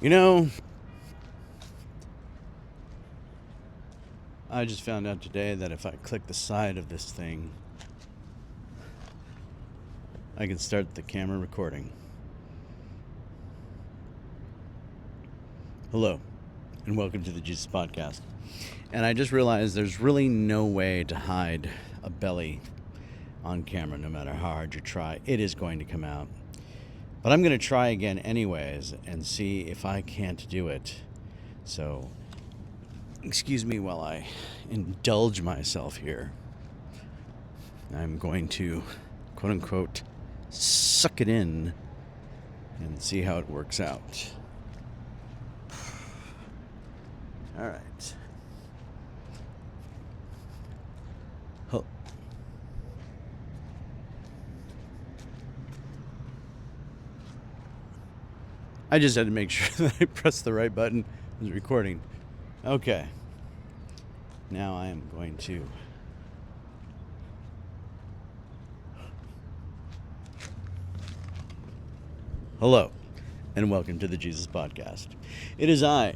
You know, I just found out today that if I click the side of this thing, I can start the camera recording. Hello, and welcome to the Jesus Podcast. And I just realized there's really no way to hide a belly on camera, no matter how hard you try. It is going to come out. But I'm going to try again anyways and see if I can't do it. So, excuse me while I indulge myself here. I'm going to, quote unquote, suck it in and see how it works out. All right. Oh. I just had to make sure that I pressed the right button. It was recording. Okay. Now I am going to Hello, and welcome to the Jesus Podcast. It is I,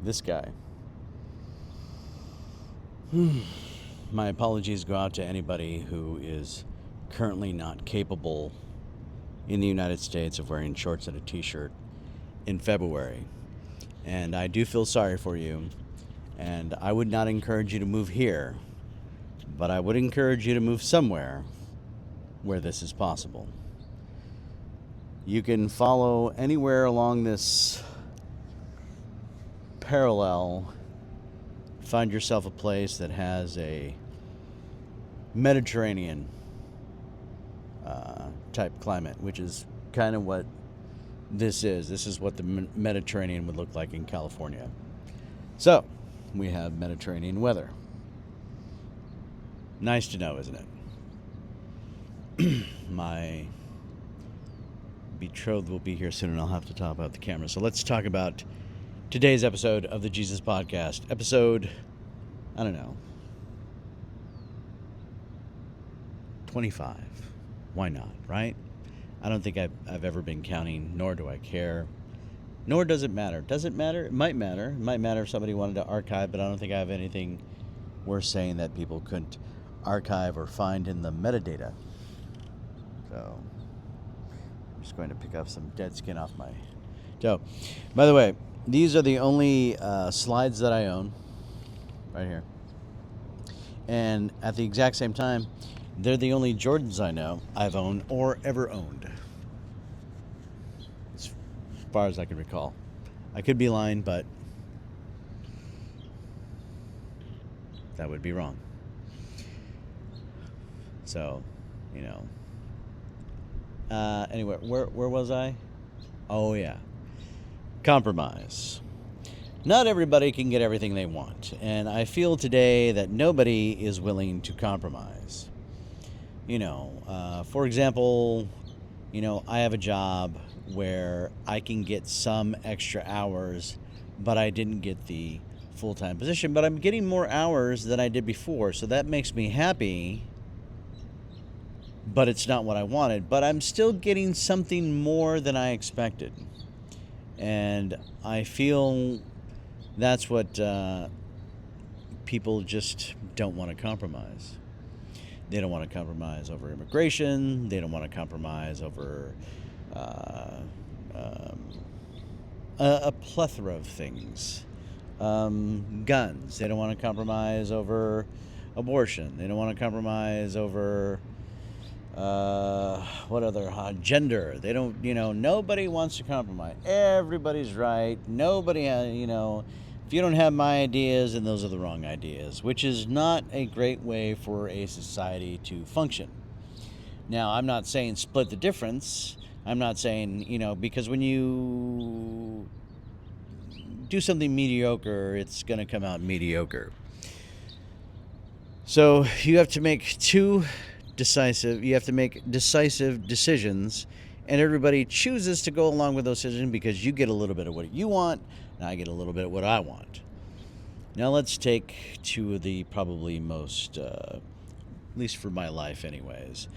this guy. My apologies go out to anybody who is currently not capable in the United States of wearing shorts and a t-shirt in February. And I do feel sorry for you. And I would not encourage you to move here, but I would encourage you to move somewhere where this is possible. You can follow anywhere along this parallel, find yourself a place that has a Mediterranean type climate, which is kind of what this is. This is what the Mediterranean would look like in California. So, we have Mediterranean weather. Nice to know, isn't it? My betrothed will be here soon, and I'll have to talk about the camera. So let's talk about today's episode of the Jesus Podcast. Episode, 25. Why not, right? I don't think I've ever been counting, nor do I care. Nor does it matter. Does it matter? It might matter. It might matter if somebody wanted to archive, but I don't think I have anything worth saying that people couldn't archive or find in the metadata. So, I'm just going to pick up some dead skin off my toe. By the way, these are the only slides that I own, right here. And at the exact same time, they're the only Jordans I know I've owned or ever owned, as far as I can recall. I could be lying, but that would be wrong. So, anyway, where was I? Oh, yeah. Compromise. Not everybody can get everything they want, and I feel today that nobody is willing to compromise. For example, I have a job where I can get some extra hours, but I didn't get the full-time position, but I'm getting more hours than I did before, so that makes me happy, but it's not what I wanted, but I'm still getting something more than I expected, and I feel that's what people just don't want to compromise. They don't want to compromise over immigration. They don't want to compromise over a plethora of things. Guns. They don't want to compromise over abortion. They don't want to compromise over what other gender. They don't. Nobody wants to compromise. Everybody's right. Nobody has. If you don't have my ideas, then those are the wrong ideas, which is not a great way for a society to function. Now, I'm not saying split the difference. I'm not saying, because when you do something mediocre, it's going to come out mediocre. So you have to make decisive decisions, and everybody chooses to go along with those decisions because you get a little bit of what you want, and I get a little bit of what I want. Now let's take two of the probably most, at least for my life anyways,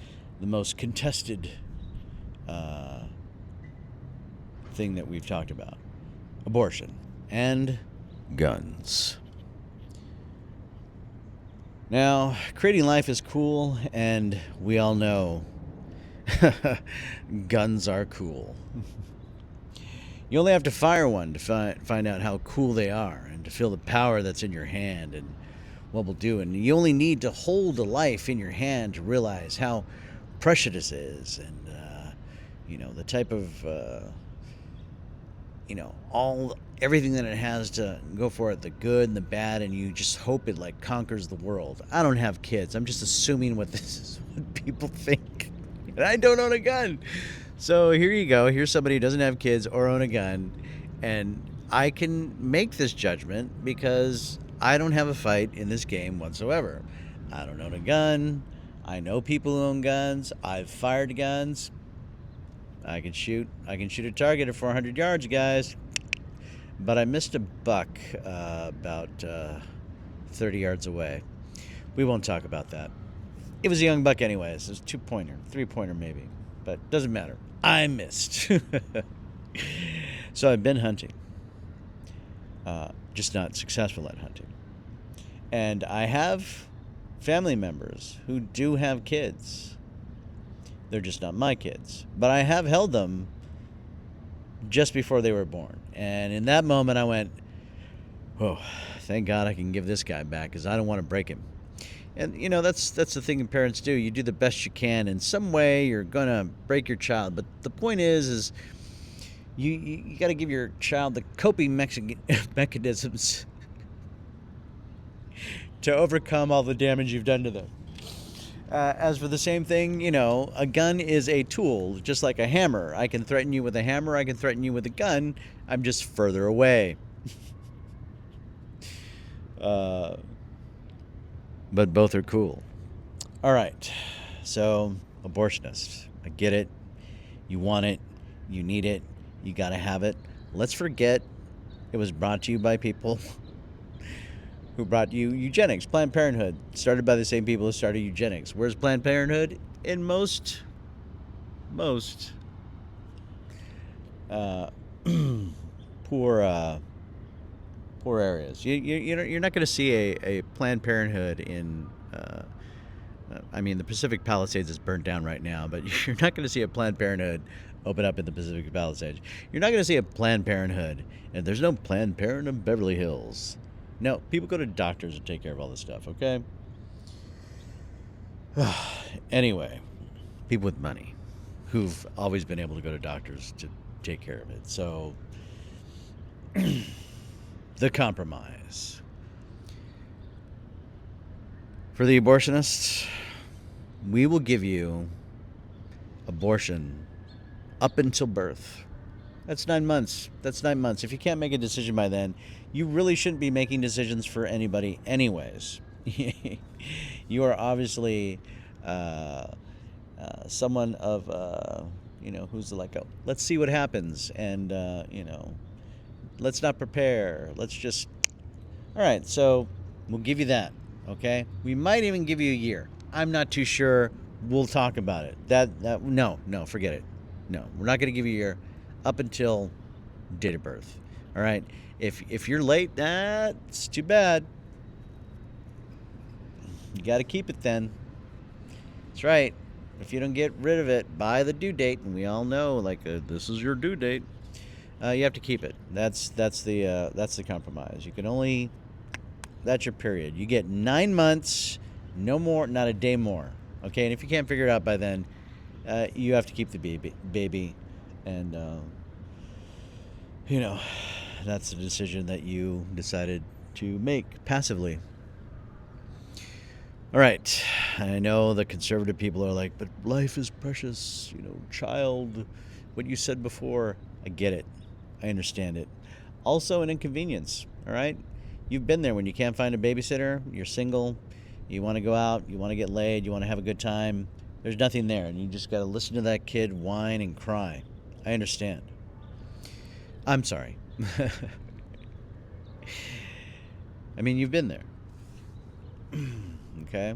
the most contested thing that we've talked about: abortion and guns. Now, creating life is cool, and we all know guns are cool. You only have to fire one to find out how cool they are and to feel the power that's in your hand and what will do. And you only need to hold a life in your hand to realize how precious it is, and the type of everything that it has to go for it, the good and the bad, and you just hope it like conquers the world. I don't have kids. I'm just assuming what people think. And I don't own a gun. So here you go. Here's somebody who doesn't have kids or own a gun, and I can make this judgment because I don't have a fight in this game whatsoever. I don't own a gun. I know people who own guns. I've fired guns. I can shoot a target at 400 yards, guys. But I missed a buck about 30 yards away. We won't talk about that. It was a young buck anyways. It was a 2-pointer, 3-pointer maybe. But doesn't matter. I missed. So I've been hunting. Just not successful at hunting. And I have family members who do have kids. They're just not my kids. But I have held them just before they were born. And in that moment I went, oh, thank God I can give this guy back because I don't want to break him. And, that's the thing that parents do. You do the best you can. In some way, you're going to break your child. But the point is you got to give your child the coping mechanisms to overcome all the damage you've done to them. As for the same thing, a gun is a tool, just like a hammer. I can threaten you with a hammer. I can threaten you with a gun. I'm just further away. But both are cool. All right. So, abortionists. I get it. You want it. You need it. You got to have it. Let's forget it was brought to you by people who brought you eugenics. Planned Parenthood, started by the same people who started eugenics. Where's Planned Parenthood? In most poor areas. You're not going to see a Planned Parenthood in. The Pacific Palisades is burnt down right now, but you're not going to see a Planned Parenthood open up in the Pacific Palisades. You're not going to see a Planned Parenthood, and there's no Planned Parenthood in Beverly Hills. No, people go to doctors and take care of all this stuff, okay? Anyway, people with money who've always been able to go to doctors to take care of it. So, the compromise. For the abortionists, we will give you abortion up until birth. That's 9 months. If you can't make a decision by then, you really shouldn't be making decisions for anybody anyways. You are obviously someone of, who's like, oh, let's see what happens. And, let's not prepare. Let's just, all right, so we'll give you that, okay? We might even give you a year. I'm not too sure. We'll talk about it. No, forget it. No, we're not going to give you a year up until date of birth, all right? If you're late, that's too bad. You got to keep it then. That's right. If you don't get rid of it by the due date, and we all know, this is your due date, you have to keep it. That's the compromise. You can only, that's your period. You get 9 months, no more, not a day more. Okay, and if you can't figure it out by then, you have to keep the baby, and that's the decision that you decided to make passively. All right, I know the conservative people are like, but life is precious, child, what you said before. I get it. I understand it. Also an inconvenience, all right? You've been there when you can't find a babysitter, you're single, you want to go out, you want to get laid, you want to have a good time. There's nothing there, and you just got to listen to that kid whine and cry. I understand. I'm sorry. You've been there. Okay?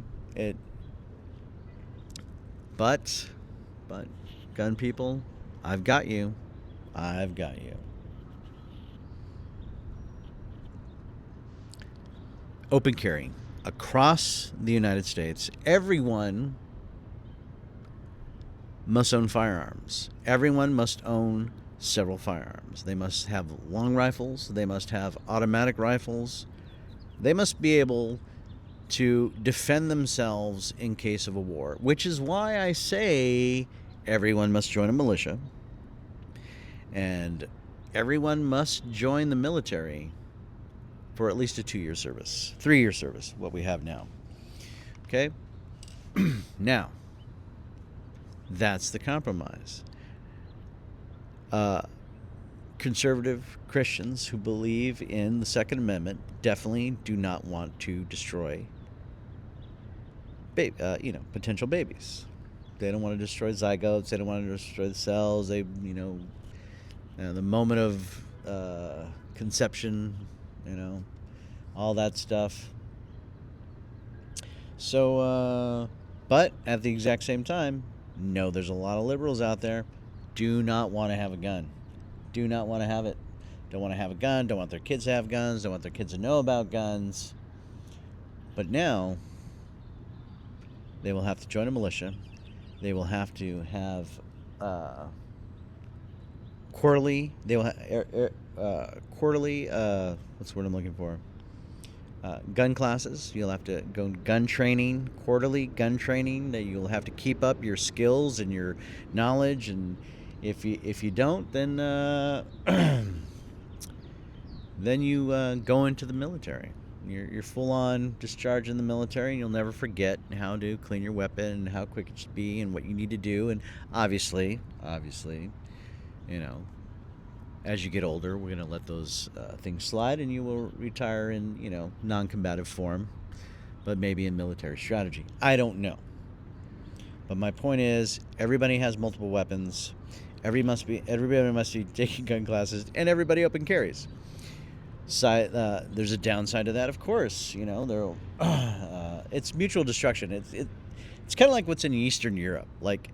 But gun people, I've got you. I've got you. Open carry. Across the United States, everyone must own firearms. Everyone must own several firearms. They must have long rifles. They must have automatic rifles. They must be able to defend themselves in case of a war, which is why I say everyone must join a militia and everyone must join the military for at least a 2-year service, 3-year service, what we have now. Okay? Now, that's the compromise. Conservative Christians who believe in the Second Amendment definitely do not want to destroy potential babies. They don't want to destroy zygotes. They don't want to destroy the cells. The moment of conception, all that stuff. So, but at the exact same time, no, there's a lot of liberals out there do not want to have a gun. Do not want to have it. Don't want to have a gun. Don't want their kids to have guns. Don't want their kids to know about guns. But now, they will have to join a militia. They will have to have quarterly. They will quarterly. What's the word I'm looking for? Gun classes. You'll have to go gun training, quarterly gun training. That you'll have to keep up your skills and your knowledge. And if you don't, then then you go into the military. You're full on discharge in the military, and you'll never forget how to clean your weapon and how quick it should be and what you need to do. And obviously, as you get older, we're going to let those things slide, and you will retire in, non-combative form, but maybe in military strategy. I don't know. But my point is, everybody has multiple weapons. Everybody must be taking gun classes, and everybody open carries. There's a downside to that, of course. It's mutual destruction. It's kind of like what's in Eastern Europe. Like,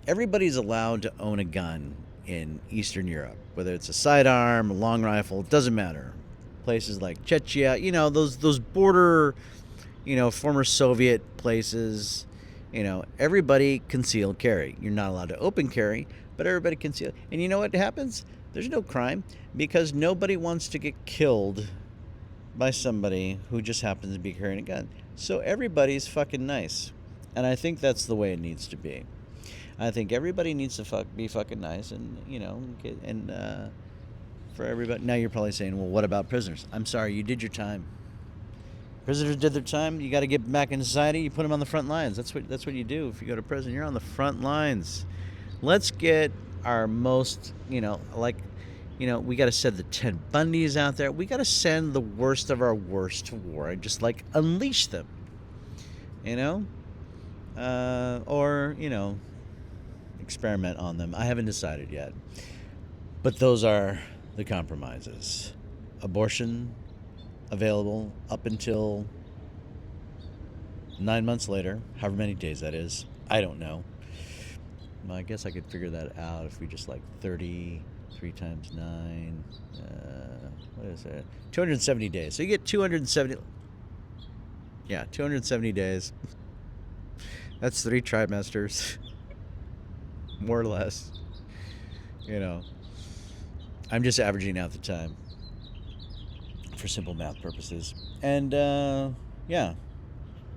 everybody's allowed to own a gun in Eastern Europe, whether it's a sidearm, a long rifle, it doesn't matter. Places like Chechnya, those border, former Soviet places, everybody concealed carry. You're not allowed to open carry, but everybody concealed. And you know what happens? There's no crime because nobody wants to get killed by somebody who just happens to be carrying a gun. So everybody's fucking nice. And I think that's the way it needs to be. I think everybody needs to be fucking nice and, for everybody. Now you're probably saying, well, what about prisoners? I'm sorry, you did your time. Prisoners did their time. You got to get them back in society. You put them on the front lines. That's what you do. If you go to prison, you're on the front lines. Let's get our most, we got to send the Ted Bundys out there. We got to send the worst of our worst to war and just unleash them, or, experiment on them. I haven't decided yet. But those are the compromises. Abortion available up until 9 months later, however many days that is. I don't know. Well, I guess I could figure that out if we just 33 times 9. What is it? 270 days. So you get 270. Yeah, 270 days. That's 3 trimesters. More or less. I'm just averaging out the time for simple math purposes. And, yeah.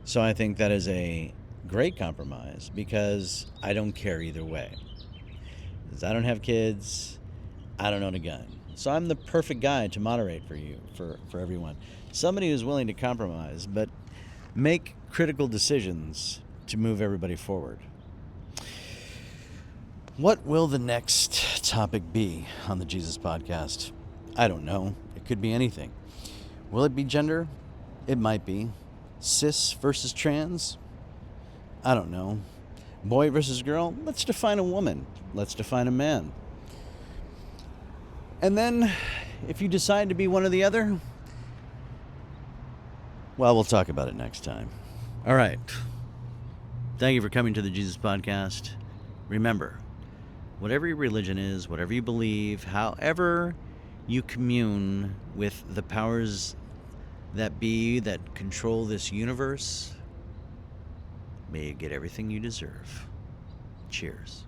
So I think that is a great compromise because I don't care either way. Because I don't have kids. I don't own a gun. So I'm the perfect guy to moderate for you, for everyone. Somebody who's willing to compromise, but make critical decisions to move everybody forward. What will the next topic be on the Jesus Podcast? I don't know. It could be anything. Will it be gender? It might be. Cis versus trans? I don't know. Boy versus girl? Let's define a woman. Let's define a man. And then, if you decide to be one or the other, well, we'll talk about it next time. All right. Thank you for coming to the Jesus Podcast. Remember, whatever your religion is, whatever you believe, however you commune with the powers that be that control this universe, may you get everything you deserve. Cheers.